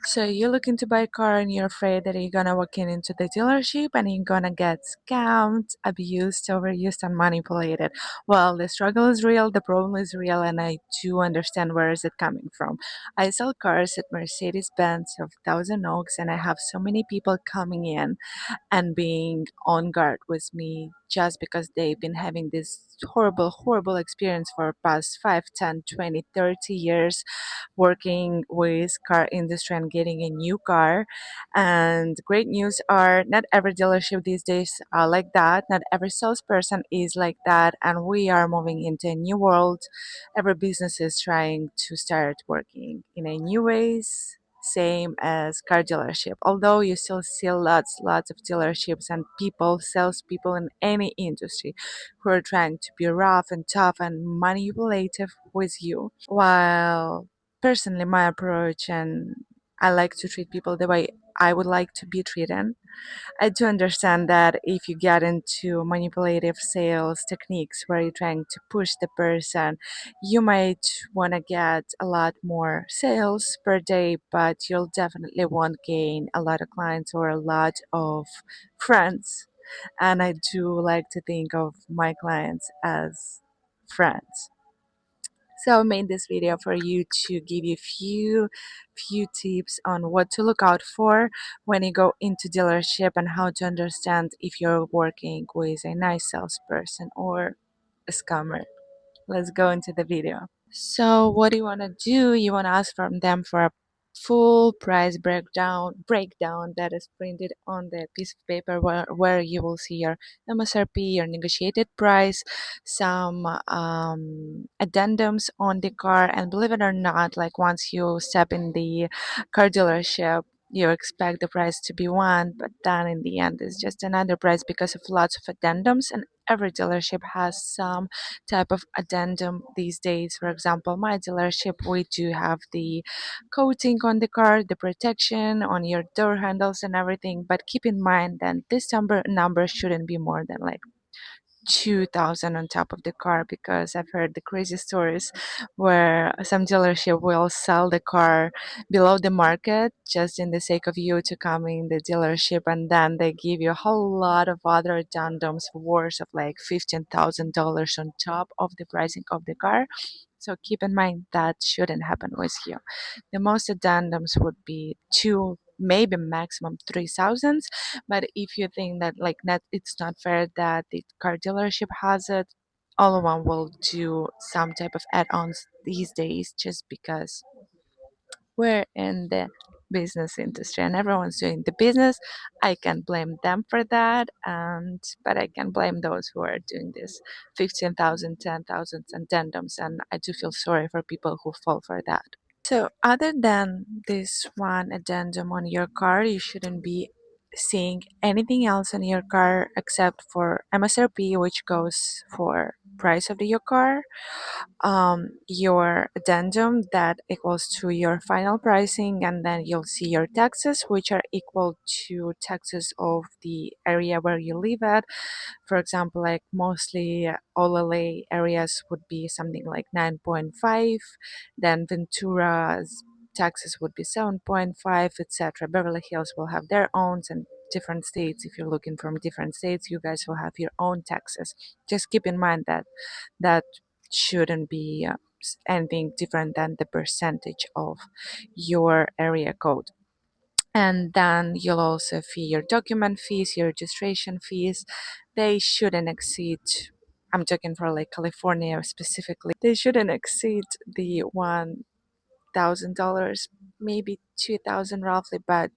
So you're looking to buy a car and you're afraid that you're gonna walk into the dealership and you're gonna get scammed, abused, overused, and manipulated. Well, the struggle is real, the problem is real, and I do understand where is it coming from. I sell cars at Mercedes-Benz of Thousand Oaks, and I have so many people coming in and being on guard with me just because they've been having this horrible experience for past 5, 10, 20, 30 years working with car industry and getting a new car. And great news are not every dealership these days are like that, not every salesperson is like that, and we are moving into a new world. Every business is trying to start working in a new ways, same as car dealership. Although you still see lots of dealerships and people, salespeople in any industry, who are trying to be rough and tough and manipulative with you. While personally, my approach, and I like to treat people the way I would like to be treated. I do understand that if you get into manipulative sales techniques where you're trying to push the person, you might want to get a lot more sales per day, but you'll definitely won't gain a lot of clients or a lot of friends. And I do like to think of my clients as friends. So I made this video for you to give you few tips on what to look out for when you go into dealership and how to understand if you're working with a nice salesperson or a scammer. Let's go into the video. So what do you want to do? You want to ask from them for a full price breakdown that is printed on the piece of paper where you will see your MSRP, your negotiated price, some addendums on the car. And believe it or not, like once you step in the car dealership, you expect the price to be one, but then in the end it's just another price because of lots of addendums, and every dealership has some type of addendum these days. For example, my dealership, we do have the coating on the car, the protection on your door handles and everything. But keep in mind that this number shouldn't be more than like 2,000 on top of the car, because I've heard the crazy stories where some dealership will sell the car below the market just in the sake of you to come in the dealership, and then they give you a whole lot of other addendums worth of like $15,000 on top of the pricing of the car. So keep in mind that shouldn't happen with you. The most addendums would be two, maybe maximum 3,000. But if you think that like that it's not fair that the car dealership has it, all of one will do some type of add-ons these days just because we're in the business industry and everyone's doing the business. I can't blame them for that, and but I can blame those who are doing this 15,000, 10,000 addendums, and I do feel sorry for people who fall for that. So, other than this one addendum on your car, you shouldn't be seeing anything else on your car except for MSRP, which goes for price of your car, your addendum that equals to your final pricing, and then you'll see your taxes, which are equal to taxes of the area where you live at. For example, like mostly all LA areas would be something like 9.5, then Ventura's taxes would be 7.5, etc. Beverly Hills will have their own, and different states, if you're looking from different states, you guys will have your own taxes. Just keep in mind that that shouldn't be anything different than the percentage of your area code. And then you'll also fee your document fees, your registration fees. They shouldn't exceed, I'm talking for like California specifically, they shouldn't exceed the $1,000, maybe 2,000 roughly, but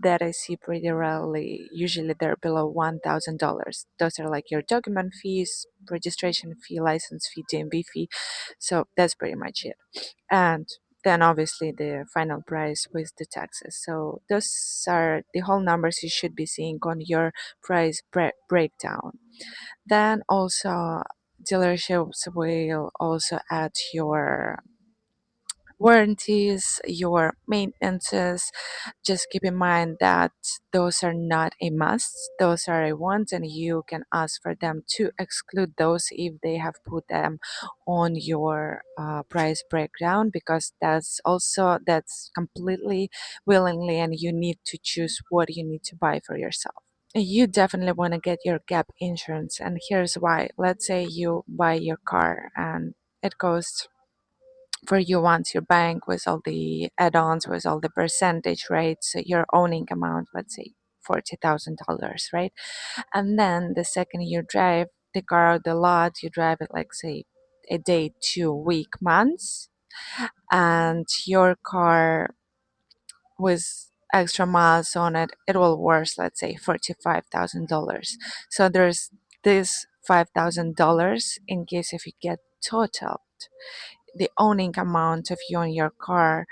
that I see pretty rarely. Usually they're below $1,000. Those are like your document fees, registration fee, license fee, DMV fee. So that's pretty much it. And then obviously the final price with the taxes. So those are the whole numbers you should be seeing on your price breakdown. Then also dealerships will also add your warranties, your maintenances. Just keep in mind that those are not a must, those are a want, and you can ask for them to exclude those if they have put them on your price breakdown, because that's completely willingly, and you need to choose what you need to buy for yourself. You definitely want to get your gap insurance, and here's why. Let's say you buy your car and it costs for you once you're buying with all the add-ons, with all the percentage rates, your owning amount, let's say $40,000, right? And then the second you drive the car out the lot, you drive it like say a day, 2 week, months, and your car with extra miles on it, it will worth, let's say, $45,000. So there's this $5,000 in case if you get totaled. The owning amount of you on your car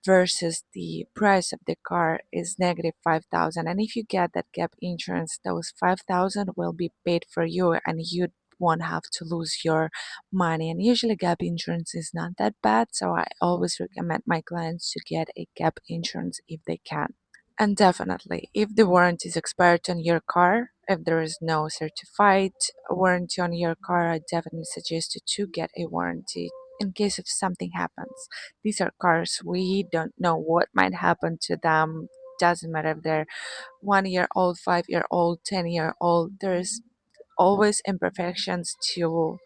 versus the price of the car is negative 5,000. And if you get that gap insurance, those 5,000 will be paid for you, and you won't have to lose your money. And usually gap insurance is not that bad, so I always recommend my clients to get a gap insurance if they can. And definitely, if the warranty is expired on your car, if there is no certified warranty on your car, I definitely suggest you to get a warranty in case if something happens. These are cars, we don't know what might happen to them. Doesn't matter if they're 1 year old, 5 year old, 10 year old. There's always imperfections to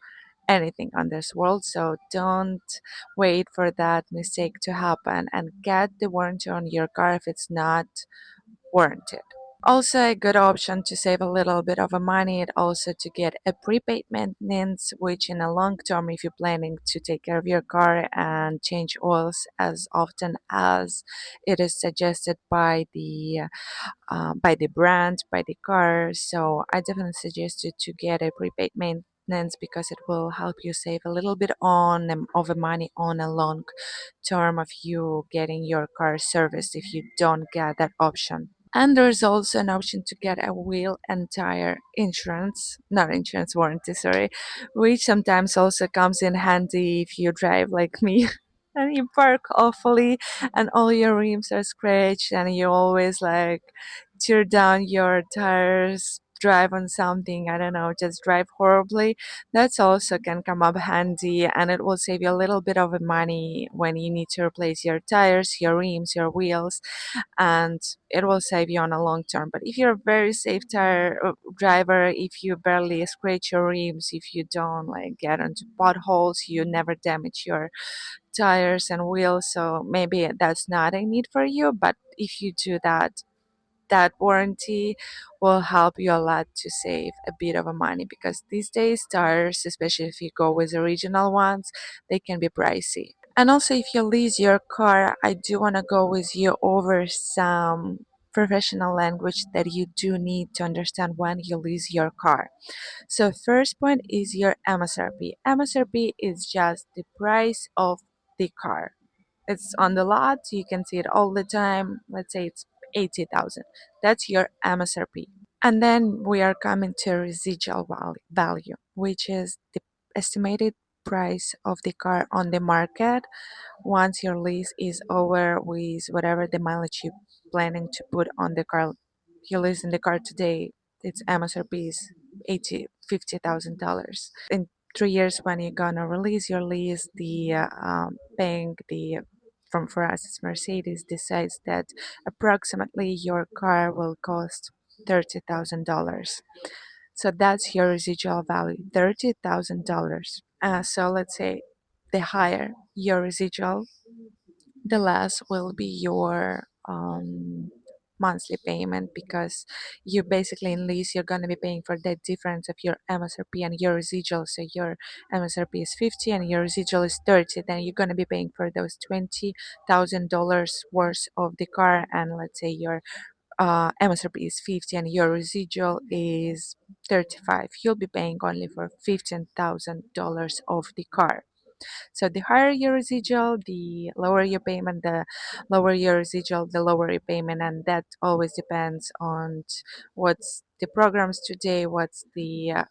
anything on this world, so don't wait for that mistake to happen and get the warranty on your car if it's not warranted. Also, a good option to save a little bit of a money is also to get a prepaid maintenance, which in a long term, if you're planning to take care of your car and change oils as often as it is suggested by the brand, by the car. So I definitely suggest you to get a prepaid maintenance because it will help you save a little bit on of the money on a long term of you getting your car serviced if you don't get that option. And there's also an option to get a wheel and tire insurance, not insurance warranty, sorry, which sometimes also comes in handy if you drive like me and you park awfully and all your rims are scratched and you always like tear down your tires, drive on something, I don't know, just drive horribly. That's also can come up handy, and it will save you a little bit of money when you need to replace your tires, your rims, your wheels, and it will save you on a long term. But if you're a very safe tire driver, if you barely scratch your rims, if you don't like get into potholes, you never damage your tires and wheels, so maybe that's not a need for you. But if you do that, that warranty will help you a lot to save a bit of a money, because these days tires, especially if you go with the original ones, they can be pricey. And also, if you lease your car, I do want to go with you over some professional language that you do need to understand when you lease your car. So first point is your MSRP. MSRP is just the price of the car. It's on the lot, you can see it all the time. Let's say it's 80,000. That's your MSRP. And then we are coming to residual value, which is the estimated price of the car on the market once your lease is over with whatever the mileage you're planning to put on the car. You're leasing the car today, its MSRP is $50,000. In 3 years, when you're gonna release your lease, the bank, the from for us it's Mercedes, decides that approximately your car will cost $30,000. So that's your residual value, $30,000. So let's say the higher your residual, the less will be your monthly payment, because you basically in lease you're going to be paying for the difference of your MSRP and your residual. So your MSRP is 50 and your residual is 30, then you're going to be paying for those $20,000 worth of the car. And let's say your MSRP is 50 and your residual is 35, you'll be paying only for $15,000 of the car. So the higher your residual, the lower your payment, the lower your residual, the lower your payment, and that always depends on what's the programs today, what's the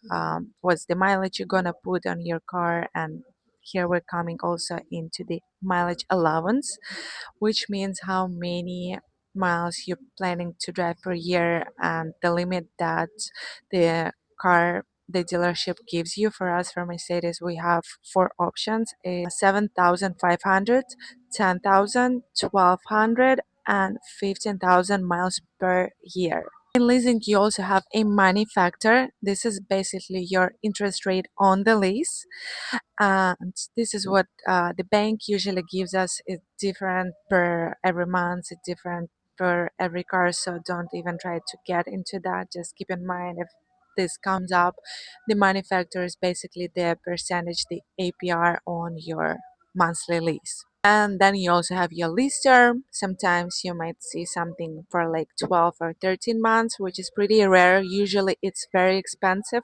mileage you're gonna put on your car, and here we're coming also into the mileage allowance, which means how many miles you're planning to drive per year and the limit that the the dealership gives you. For us, for Mercedes, we have four options: a 7,500, 10,000, 1,200, and 15,000 miles per year. In leasing, you also have a money factor. This is basically your interest rate on the lease, and this is what the bank usually gives us. It's different per every month, it's different per every car, so don't even try to get into that. Just keep in mind, if this comes up, the money factor is basically the percentage, the APR on your monthly lease. And then you also have your lease term. Sometimes you might see something for like 12 or 13 months, which is pretty rare. Usually it's very expensive,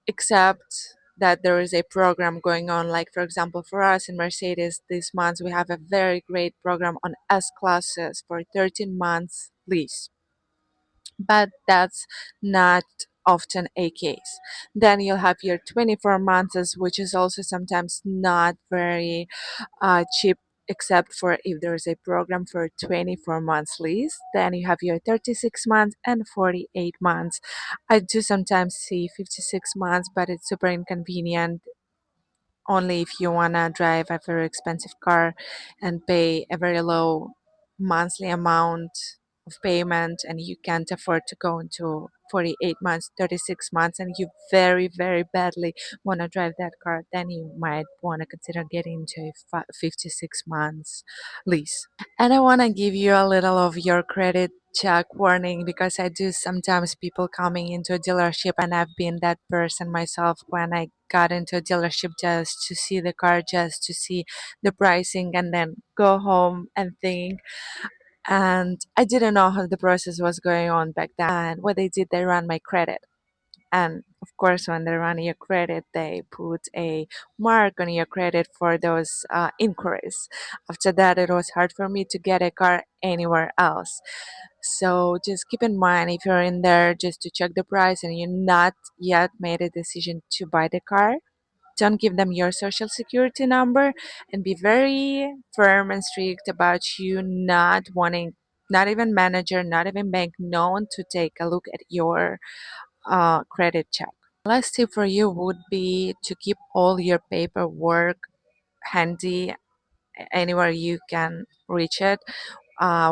except that there is a program going on. Like, for example, for us in Mercedes this month, we have a very great program on S classes for 13 months lease, but that's not often a case. Then you'll have your 24 months, which is also sometimes not very cheap, except for if there's a program for 24 months lease. Then you have your 36 months and 48 months. I do sometimes see 56 months, but it's super inconvenient only if you want to drive a very expensive car and pay a very low monthly amount of payment, and you can't afford to go into 48 months, 36 months, and you very, very badly want to drive that car, then you might want to consider getting into a 56 months lease. And I want to give you a little of your credit check warning, because I do sometimes people coming into a dealership, and I've been that person myself when I got into a dealership just to see the car, just to see the pricing, and then go home and think. And I didn't know how the process was going on back then. And what they did, they ran my credit. And of course, when they run your credit, they put a mark on your credit for those inquiries. After that, it was hard for me to get a car anywhere else. So just keep in mind, if you're in there just to check the price and you're not yet made a decision to buy the car, don't give them your social security number, and be very firm and strict about you not wanting, not even manager, not even bank, no one to take a look at your credit check. Last tip for you would be to keep all your paperwork handy anywhere you can reach it,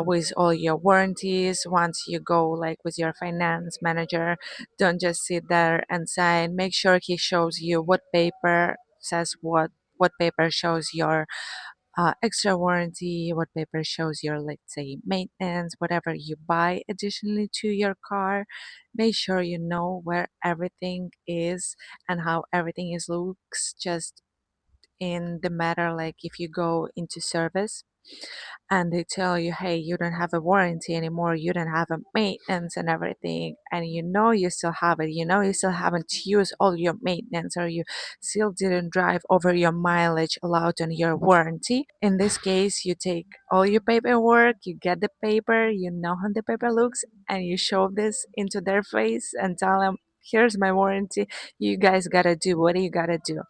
with all your warranties. Once you go like with your finance manager, don't just sit there and sign. Make sure he shows you what paper says what paper shows your extra warranty, what paper shows your, let's say, maintenance, whatever you buy additionally to your car. Make sure you know where everything is and how everything is looks, just in the matter like if you go into service and they tell you, hey, you don't have a warranty anymore, you don't have a maintenance and everything, and you know you still have it, you know you still haven't used all your maintenance, or you still didn't drive over your mileage allowed on your warranty. In this case, you take all your paperwork, you get the paper, you know how the paper looks, and you show this into their face and tell them, here's my warranty, you guys gotta do what you gotta do.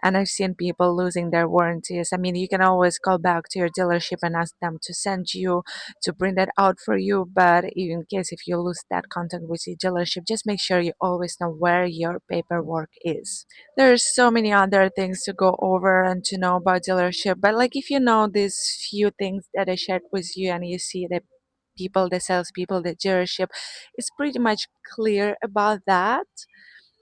And I've seen people losing their warranties. I mean, you can always call back to your dealership and ask them to send you to bring that out for you. But in case if you lose that contact with your dealership, just make sure you always know where your paperwork is. There's so many other things to go over and to know about dealership. But like if you know these few things that I shared with you, and you see the people, the salespeople, the dealership is pretty much clear about that,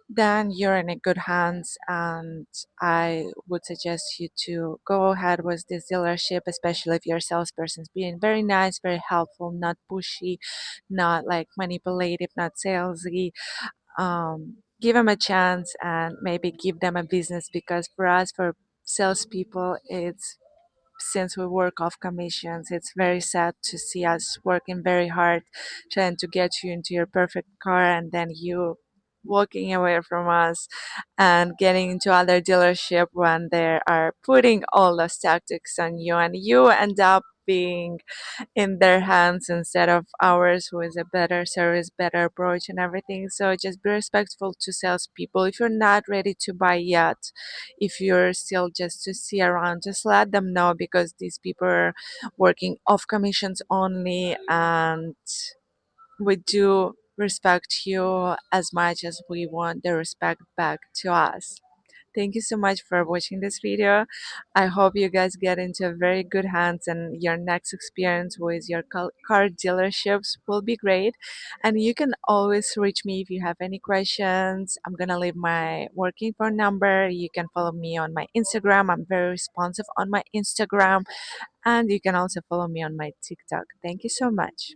then you're in a good hands. And I would suggest you to go ahead with this dealership, especially if your salesperson's being very nice, very helpful, not pushy, not like manipulative, not salesy. Give them a chance and maybe give them a business, because for us, for salespeople, it's, since we work off commissions, it's very sad to see us working very hard trying to get you into your perfect car, and then you walking away from us and getting into other dealership when they are putting all those tactics on you, and you end up being in their hands instead of ours, who is a better service, better approach, and everything. So just be respectful to salespeople. If you're not ready to buy yet, if you're still just to see around, just let them know, because these people are working off commissions only, and we do respect you as much as we want the respect back to us. Thank you so much for watching this video. I hope you guys get into very good hands and your next experience with your car dealerships will be great. And you can always reach me if you have any questions. I'm gonna leave my working phone number. You can follow me on my Instagram. I'm very responsive on my Instagram. And you can also follow me on my TikTok. Thank you so much.